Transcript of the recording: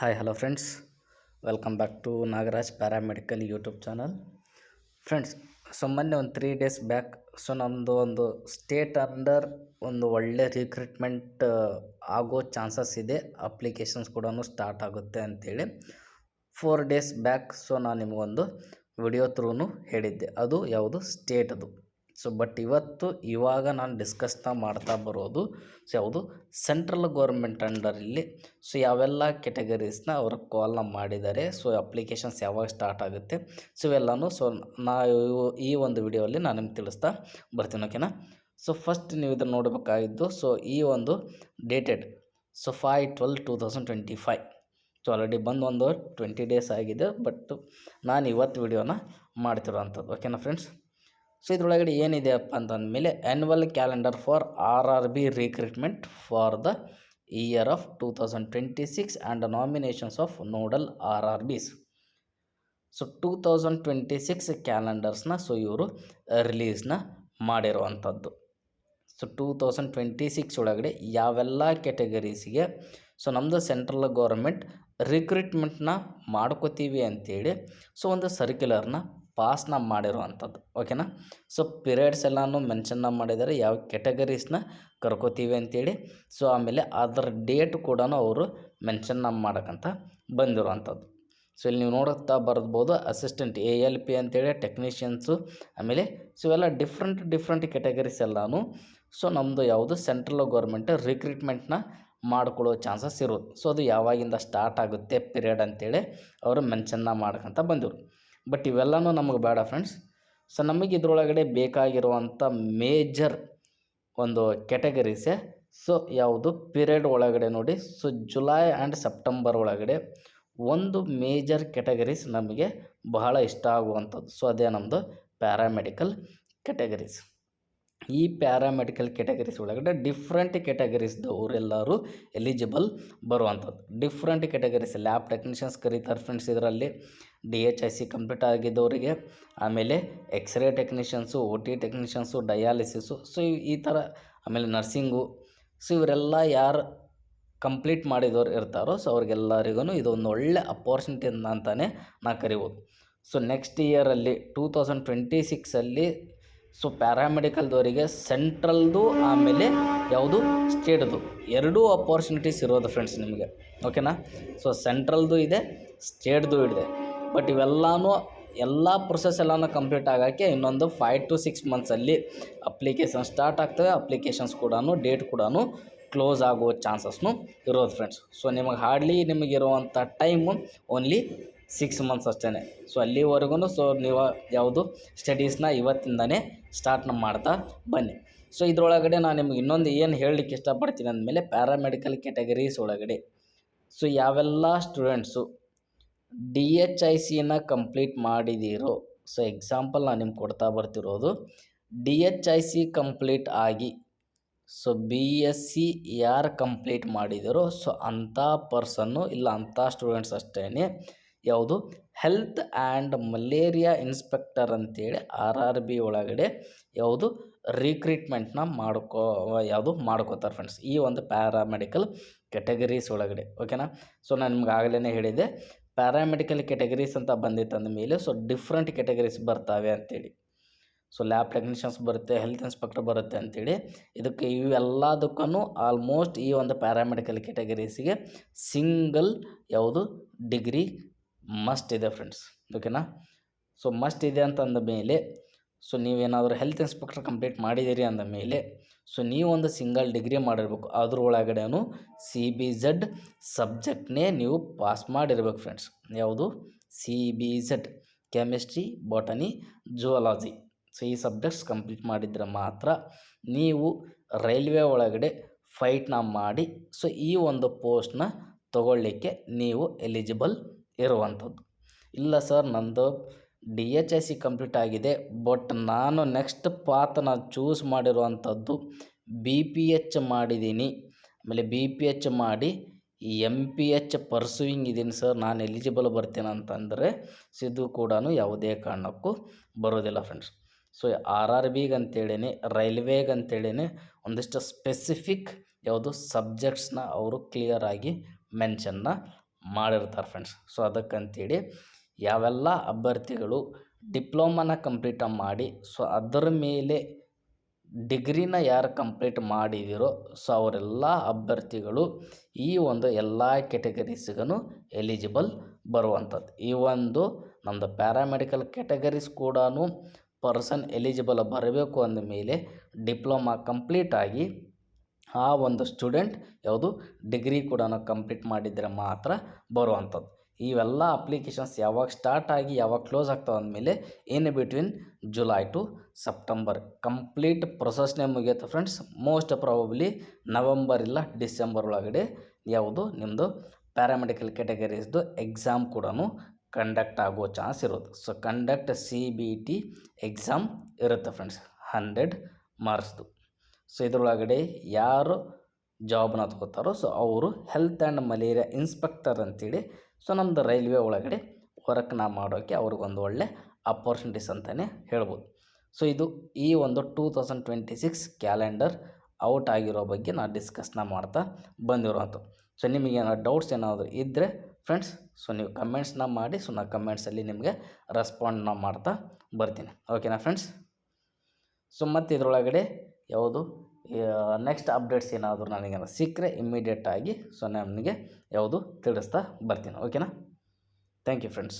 Hi hello friends, welcome back to Nagaraj paramedical YouTube channel. Friends, ಮೊನ್ನೆ ಒಂದು 3 days back ನಮ್ಮದು ಒಂದು ಸ್ಟೇಟ್ ಅಂಡರ್ ಒಂದು ಒಳ್ಳೆ ರಿಕ್ರೂಟ್ಮೆಂಟ್ ಆಗೋ ಚಾನ್ಸಸ್ ಇದೆ. ಅಪ್ಲಿಕೇಶನ್ಸ್ ಕೂಡ ಸ್ಟಾರ್ಟ್ ಆಗುತ್ತೆ ಅಂತೇಳಿ 4 ಡೇಸ್ ಬ್ಯಾಕ್ ನಾನು ನಿಮಗೊಂದು ವಿಡಿಯೋ ಥ್ರೂನು ಹೇಳಿದ್ದೆ. ಅದು ಯಾವುದು ಸ್ಟೇಟದು. ಬಟ್ ಇವಾಗ ನಾನು ಮಾಡ್ತಾ ಬರೋದು ಯಾವುದು ಸೆಂಟ್ರಲ್ ಗೌರ್ಮೆಂಟ್ ಅಂಡರಲ್ಲಿ ಯಾವೆಲ್ಲ ಕೆಟಗರೀಸ್ನ ಅವರು ಕಾಲ್ನ ಮಾಡಿದ್ದಾರೆ. ಅಪ್ಲಿಕೇಶನ್ಸ್ ಯಾವಾಗ ಸ್ಟಾರ್ಟ್ ಆಗುತ್ತೆ ಇವೆಲ್ಲನೂ ನಾವು ಈ ಒಂದು ವಿಡಿಯೋಲ್ಲಿ ನಾನು ನಿಮ್ಗೆ ತಿಳಿಸ್ತಾ ಬರ್ತೀನಿ. ಓಕೆನಾ? ಫಸ್ಟ್ ನೀವು ಇದನ್ನು ನೋಡಬೇಕಾಗಿದ್ದು ಈ ಒಂದು ಡೇಟೆಡ್ 5/12/2025. ಆಲ್ರೆಡಿ ಬಂದು ಒಂದು 20 ಡೇಸ್ ಆಗಿದೆ. ಬಟ್ ನಾನು ಇವತ್ತು ವಿಡಿಯೋನ ಮಾಡ್ತಿರೋವಂಥದ್ದು. ಓಕೆನಾ ಫ್ರೆಂಡ್ಸ್? ಇದರೊಳಗಡೆ ಏನಿದೆಯಪ್ಪ ಅಂತಂದಮೇಲೆ annual calendar for RRB recruitment for the year of 2026 and nominations of nodal RRBs. 2026 ಕ್ಯಾಲೆಂಡರ್ಸ್ನ ಇವರು ರಿಲೀಸ್ನ ಮಾಡಿರುವಂಥದ್ದು. 2026 ಒಳಗಡೆ ಯಾವೆಲ್ಲ ಕೆಟಗರೀಸ್ಗೆ ನಮ್ಮದು ಸೆಂಟ್ರಲ್ ಗೌರ್ಮೆಂಟ್ ರಿಕ್ರೂಟ್ಮೆಂಟ್ನ ಮಾಡ್ಕೋತೀವಿ ಅಂತೇಳಿ ಒಂದು ಸರ್ಕ್ಯುಲರ್ನ ಪಾಸ್ನ ಮಾಡಿರುವಂಥದ್ದು. ಓಕೆನಾ? ಪೀರಿಯಡ್ಸ್ ಎಲ್ಲನೂ ಮೆನ್ಷನ್ನ ಮಾಡಿದ್ದಾರೆ, ಯಾವ ಕೆಟಗರೀಸ್ನ ಕರ್ಕೋತೀವಿ ಅಂತೇಳಿ. ಆಮೇಲೆ ಅದರ ಡೇಟ್ ಕೂಡ ಅವರು ಮೆನ್ಷನ್ನ ಮಾಡೋಕ್ಕಂತ ಬಂದಿರುವಂಥದ್ದು. ಇಲ್ಲಿ ನೀವು ನೋಡುತ್ತಾ ಬರ್ಬೋದು, ಅಸಿಸ್ಟೆಂಟ್ ALP ಅಂತೇಳಿ ಟೆಕ್ನಿಷಿಯನ್ಸು, ಆಮೇಲೆ ಇವೆಲ್ಲ ಡಿಫ್ರೆಂಟ್ ಕೆಟಗರೀಸ್ ಎಲ್ಲನೂ ನಮ್ಮದು ಯಾವುದು ಸೆಂಟ್ರಲ್ ಗೌರ್ಮೆಂಟ್ ರಿಕ್ರೂಟ್ಮೆಂಟ್ನ ಮಾಡ್ಕೊಳ್ಳೋ ಚಾನ್ಸಸ್ ಇರೋದು. ಅದು ಯಾವಾಗಿಂದ ಸ್ಟಾರ್ಟ್ ಆಗುತ್ತೆ ಪೀರಿಯಡ್ ಅಂತೇಳಿ ಅವರು ಮೆನ್ಷನ್ನ ಮಾಡ್ಕೊಂತ ಬಂದಿರು. ಬಟ್ ಇವೆಲ್ಲನೂ ನಮಗೆ ಬೇಡ ಫ್ರೆಂಡ್ಸ್. ನಮಗೆ ಇದರೊಳಗಡೆ ಬೇಕಾಗಿರುವಂಥ ಮೇಜರ್ ಒಂದು ಕೆಟಗರೀಸೇ ಯಾವುದು ಪೀರಿಯಡ್ ಒಳಗಡೆ ನೋಡಿ. ಜುಲೈ ಆ್ಯಂಡ್ ಸೆಪ್ಟೆಂಬರ್ ಒಳಗಡೆ ಒಂದು ಮೇಜರ್ ಕೆಟಗರೀಸ್ ನಮಗೆ ಬಹಳ ಇಷ್ಟ ಆಗುವಂಥದ್ದು. ಅದೇ ನಮ್ಮದು ಪ್ಯಾರಾಮೆಡಿಕಲ್ ಕೆಟಗರೀಸ್. ಈ ಪ್ಯಾರಾಮೆಡಿಕಲ್ ಕೆಟಗರೀಸ್ ಒಳಗಡೆ ಡಿಫ್ರೆಂಟ್ ಕೆಟಗರೀಸ್ದವರೆಲ್ಲರೂ ಎಲಿಜಿಬಲ್ ಬರುವಂಥದ್ದು. ಡಿಫ್ರೆಂಟ್ ಕೆಟಗರೀಸ್ ಲ್ಯಾಬ್ ಟೆಕ್ನಿಷಿಯನ್ಸ್ ಕರೀತಾರೆ ಫ್ರೆಂಡ್ಸ್. ಇದರಲ್ಲಿ DHIC ಕಂಪ್ಲೀಟ್ ಆಗಿದ್ದವರಿಗೆ, ಆಮೇಲೆ x ray technicians, OT technicians, dialysis, ಈ ಥರ, ಆಮೇಲೆ ನರ್ಸಿಂಗು. ಇವರೆಲ್ಲ ಯಾರು ಕಂಪ್ಲೀಟ್ ಮಾಡಿದವ್ರು ಇರ್ತಾರೋ ಅವ್ರಿಗೆಲ್ಲರಿಗೂ ಇದೊಂದು ಒಳ್ಳೆ ಅಪಾರ್ಚುನಿಟಿ ಅಂತಲೇ ನಾ ಕರಿಬೋದು. ನೆಕ್ಸ್ಟ್ ಇಯರಲ್ಲಿ 2026ಅಲ್ಲಿ ಪ್ಯಾರಾಮೆಡಿಕಲ್ದವರಿಗೆ ಸೆಂಟ್ರಲ್ದು ಆಮೇಲೆ ಯಾವುದು ಸ್ಟೇಟ್ದು ಎರಡೂ ಅಪಾರ್ಚುನಿಟೀಸ್ ಇರೋದು ಫ್ರೆಂಡ್ಸ್ ನಿಮಗೆ. ಓಕೆನಾ? ಸೆಂಟ್ರಲ್ದು ಇದೆ, ಸ್ಟೇಟ್ದು ಇದೆ. ಬಟ್ ಇವೆಲ್ಲನೂ ಎಲ್ಲ ಪ್ರೊಸೆಸ್ ಎಲ್ಲನೂ ಕಂಪ್ಲೀಟ್ ಆಗೋಕ್ಕೆ ಇನ್ನೊಂದು 5 to 6 ಮಂತ್ಸಲ್ಲಿ ಅಪ್ಲಿಕೇಶನ್ ಸ್ಟಾರ್ಟ್ ಆಗ್ತವೆ. ಅಪ್ಲಿಕೇಶನ್ಸ್ ಕೂಡ ಡೇಟ್ ಕೂಡ ಕ್ಲೋಸ್ ಆಗೋ ಚಾನ್ಸಸ್ನು ಇರೋದು ಫ್ರೆಂಡ್ಸ್. ನಿಮಗೆ ಹಾರ್ಡ್ಲಿ ನಿಮಗಿರುವಂಥ ಟೈಮು ಓನ್ಲಿ 6 ಮಂತ್ಸ್ ಅಷ್ಟೇ. ಅಲ್ಲಿವರೆಗೂ ನೀವು ಯಾವುದು ಸ್ಟಡೀಸ್ನ ಇವತ್ತಿಂದನೇ ಸ್ಟಾರ್ಟ್ನ ಮಾಡ್ತಾ ಬನ್ನಿ. ಇದರೊಳಗಡೆ ನಾನು ನಿಮಗೆ ಇನ್ನೊಂದು ಏನು ಹೇಳಲಿಕ್ಕೆ ಇಷ್ಟಪಡ್ತೀನಿ ಅಂದಮೇಲೆ, ಪ್ಯಾರಾಮೆಡಿಕಲ್ ಕೆಟಗರೀಸ್ ಒಳಗಡೆ ಯಾವೆಲ್ಲ ಸ್ಟೂಡೆಂಟ್ಸು DHICನ ಕಂಪ್ಲೀಟ್ ಮಾಡಿದ್ದೀರೋ, ಎಕ್ಸಾಂಪಲ್ ನಾನು ನಿಮ್ಗೆ ಕೊಡ್ತಾ ಬರ್ತಿರೋದು, DHIC ಕಂಪ್ಲೀಟ್ ಆಗಿ BSc ಯಾರು ಕಂಪ್ಲೀಟ್ ಮಾಡಿದ್ದೀರೋ ಅಂಥ ಪರ್ಸನ್ನು ಇಲ್ಲ ಅಂಥ ಸ್ಟೂಡೆಂಟ್ಸ್ ಅಷ್ಟೇ ಯಾವುದು ಹೆಲ್ತ್ ಆ್ಯಂಡ್ ಮಲೇರಿಯಾ ಇನ್ಸ್ಪೆಕ್ಟರ್ ಅಂತೇಳಿ RRB ಒಳಗಡೆ ಯಾವುದು ರಿಕ್ರೂಟ್ಮೆಂಟ್ನ ಮಾಡ್ಕೋತಾರೆ ಫ್ರೆಂಡ್ಸ್, ಈ ಒಂದು ಪ್ಯಾರಾಮೆಡಿಕಲ್ ಕೆಟಗರೀಸ್ ಒಳಗಡೆ. ಓಕೆನಾ? ನಾನು ನಿಮ್ಗೆ ಆಗಲೇ ಹೇಳಿದೆ, ಪ್ಯಾರಾಮೆಡಿಕಲ್ ಕೆಟಗರೀಸ್ ಅಂತ ಬಂದಿತ್ತಂದ ಮೇಲೆ ಡಿಫ್ರೆಂಟ್ ಕೆಟಗರೀಸ್ ಬರ್ತಾವೆ ಅಂತೇಳಿ. ಲ್ಯಾಬ್ ಟೆಕ್ನಿಷಿಯನ್ಸ್ ಬರುತ್ತೆ, ಹೆಲ್ತ್ ಇನ್ಸ್ಪೆಕ್ಟರ್ ಬರುತ್ತೆ ಅಂತೇಳಿ. ಇದಕ್ಕೆ ಇವೆಲ್ಲದಕ್ಕೂ ಆಲ್ಮೋಸ್ಟ್ ಈ ಒಂದು ಪ್ಯಾರಾಮೆಡಿಕಲ್ ಕೆಟಗರೀಸಿಗೆ ಸಿಂಗಲ್ ಯಾವುದು ಡಿಗ್ರಿ ಮಸ್ಟ್ ಇದೆ ಫ್ರೆಂಡ್ಸ್. ಓಕೆನಾ? ಮಸ್ಟ್ ಇದೆ ಅಂತಂದ ಮೇಲೆ ನೀವೇನಾದರೂ ಹೆಲ್ತ್ ಇನ್ಸ್ಪೆಕ್ಟರ್ ಕಂಪ್ಲೀಟ್ ಮಾಡಿದ್ದೀರಿ ಅಂದ ಮೇಲೆ ನೀವೊಂದು ಸಿಂಗಲ್ ಡಿಗ್ರಿ ಮಾಡಿರ್ಬೇಕು. ಅದ್ರೊಳಗಡೆನೂ CBZ ಸಬ್ಜೆಕ್ಟ್ನೇ ನೀವು ಪಾಸ್ ಮಾಡಿರ್ಬೇಕು ಫ್ರೆಂಡ್ಸ್. ಯಾವುದು CBZ ಕೆಮಿಸ್ಟ್ರಿ, ಬಾಟನಿ, ಜುವಾಲಜಿ. ಈ ಸಬ್ಜೆಕ್ಟ್ಸ್ ಕಂಪ್ಲೀಟ್ ಮಾಡಿದರೆ ಮಾತ್ರ ನೀವು ರೈಲ್ವೆ ಒಳಗಡೆ ಫೈಟ್ನ ಮಾಡಿ ಈ ಒಂದು ಪೋಸ್ಟ್ನ ತಗೊಳ್ಳಿಕ್ಕೆ ನೀವು ಎಲಿಜಿಬಲ್ ಇರುವಂಥದ್ದು. ಇಲ್ಲ ಸರ್, ನಂದು DHIC ಕಂಪ್ಲೀಟ್ ಆಗಿದೆ, ಬಟ್ ನಾನು ನೆಕ್ಸ್ಟ್ ಪಾತ್ನ ಚೂಸ್ ಮಾಡಿರುವಂಥದ್ದು BPH ಮಾಡಿದ್ದೀನಿ, ಆಮೇಲೆ BPH ಮಾಡಿ MPH ಪರ್ಸೂಯಿಂಗ್ ಇದ್ದೀನಿ ಸರ್, ನಾನು ಎಲಿಜಿಬಲ್ ಬರ್ತೀನಿ ಅಂತಂದರೆ ಇದು ಕೂಡ ಯಾವುದೇ ಕಾರಣಕ್ಕೂ ಬರೋದಿಲ್ಲ ಫ್ರೆಂಡ್ಸ್. RRBಗೆ ಅಂತೇಳಿ, ರೈಲ್ವೇಗೆ ಅಂತೇಳಿ ಒಂದಿಷ್ಟು ಸ್ಪೆಸಿಫಿಕ್ ಯಾವುದು ಸಬ್ಜೆಕ್ಟ್ಸ್ನ ಅವರು ಕ್ಲಿಯರಾಗಿ ಮೆನ್ಷನ್ನ ಮಾಡಿರ್ತಾರೆ ಫ್ರೆಂಡ್ಸ್. ಸೊ ಅದಕ್ಕಂತೇಳಿ ಯಾವೆಲ್ಲ ಅಭ್ಯರ್ಥಿಗಳು ಡಿಪ್ಲೊಮಾನ ಕಂಪ್ಲೀಟ್ ಮಾಡಿ ಸೊ ಅದರ ಮೇಲೆ ಡಿಗ್ರಿನ ಯಾರು ಕಂಪ್ಲೀಟ್ ಮಾಡಿದಿರೋ ಸೊ ಅವರೆಲ್ಲ ಅಭ್ಯರ್ಥಿಗಳು ಈ ಒಂದು ಎಲ್ಲ ಕೆಟಗರೀಸ್ಗೂ ಎಲಿಜಿಬಲ್ ಬರುವಂಥದ್ದು. ಈ ಒಂದು ನಮ್ಮದು ಪ್ಯಾರಾಮೆಡಿಕಲ್ ಕೆಟಗರೀಸ್ ಕೂಡ ಪರ್ಸನ್ ಎಲಿಜಿಬಲ್ ಬರಬೇಕು ಅಂದಮೇಲೆ ಡಿಪ್ಲೊಮಾ ಕಂಪ್ಲೀಟ್ ಆಗಿ ಆ ಒಂದು ಸ್ಟೂಡೆಂಟ್ ಯಾವುದು ಡಿಗ್ರಿ ಕೂಡ ಕಂಪ್ಲೀಟ್ ಮಾಡಿದರೆ ಮಾತ್ರ ಬರುವಂಥದ್ದು. ಇವೆಲ್ಲ ಅಪ್ಲಿಕೇಶನ್ಸ್ ಯಾವಾಗ ಸ್ಟಾರ್ಟ್ ಆಗಿ ಯಾವಾಗ ಕ್ಲೋಸ್ ಆಗ್ತಾವೆ ಅಂದಮೇಲೆ in between July to September complete ಪ್ರೊಸೆಸ್ನೇ ಮುಗಿಯುತ್ತೆ ಫ್ರೆಂಡ್ಸ್. ಮೋಸ್ಟ್ ಪ್ರಾಬಬ್ಲಿ ನವಂಬರ್ ಇಲ್ಲ ಡಿಸೆಂಬರ್ ಒಳಗಡೆ ಯಾವುದು ನಿಮ್ಮದು ಪ್ಯಾರಾಮೆಡಿಕಲ್ ಕೆಟಗರೀಸ್ದು ಎಕ್ಸಾಮ್ ಕೂಡ ಕಂಡಕ್ಟ್ ಆಗೋ ಚಾನ್ಸ್ ಇರುತ್ತೆ. ಸೊ ಕಂಡಕ್ಟ್ CBT ಎಕ್ಸಾಮ್ ಇರುತ್ತೆ ಫ್ರೆಂಡ್ಸ್, 100 ಮಾರ್ಕ್ಸ್ದು. ಸೊ ಇದರೊಳಗಡೆ ಯಾರು ಜಾಬ್ನ ತಗೋತಾರೋ ಸೊ ಅವರು ಹೆಲ್ತ್ ಆ್ಯಂಡ್ ಮಲೇರಿಯಾ ಇನ್ಸ್ಪೆಕ್ಟರ್ ಅಂತೇಳಿ ಸೊ ನಮ್ಮದು ರೈಲ್ವೆ ಒಳಗಡೆ ವರ್ಕ್ನ ಮಾಡೋಕ್ಕೆ ಅವ್ರಿಗೊಂದು ಒಳ್ಳೆ ಅಪರ್ಚುನಿಟೀಸ್ ಅಂತಲೇ ಹೇಳ್ಬೋದು. ಸೊ ಇದು ಈ ಒಂದು 2026 ಕ್ಯಾಲೆಂಡರ್ ಔಟ್ ಆಗಿರೋ ಬಗ್ಗೆ ನಾನು ಡಿಸ್ಕಸ್ನ ಮಾಡ್ತಾ ಬಂದಿರೋವಂಥದ್ದು. ಸೊ ನಿಮಗೇನಾದ್ರು ಡೌಟ್ಸ್ ಏನಾದರೂ ಇದ್ದರೆ ಫ್ರೆಂಡ್ಸ್ ಸೊ ನೀವು ಕಮೆಂಟ್ಸ್ನ ಮಾಡಿ. ಸೊ ನಾನು ಕಮೆಂಟ್ಸಲ್ಲಿ ನಿಮಗೆ ರೆಸ್ಪಾಂಡ್ನ ಮಾಡ್ತಾ ಬರ್ತೀನಿ. ಓಕೆನಾ ಫ್ರೆಂಡ್ಸ್? ಸೊ ಮತ್ತು ಇದರೊಳಗಡೆ ಯಾವುದು ನೆಕ್ಸ್ಟ್ ಅಪ್ಡೇಟ್ಸ್ ಏನಾದರೂ ನನಗೆ ಸಿಕ್ಕರೆ ಇಮ್ಮಿಡಿಯೇಟಾಗಿ ಸೊ ನನಗೆ ಯಾವುದು ತಿಳಿಸ್ತಾ ಬರ್ತೀನಿ. ಓಕೆನಾ? Thank you friends.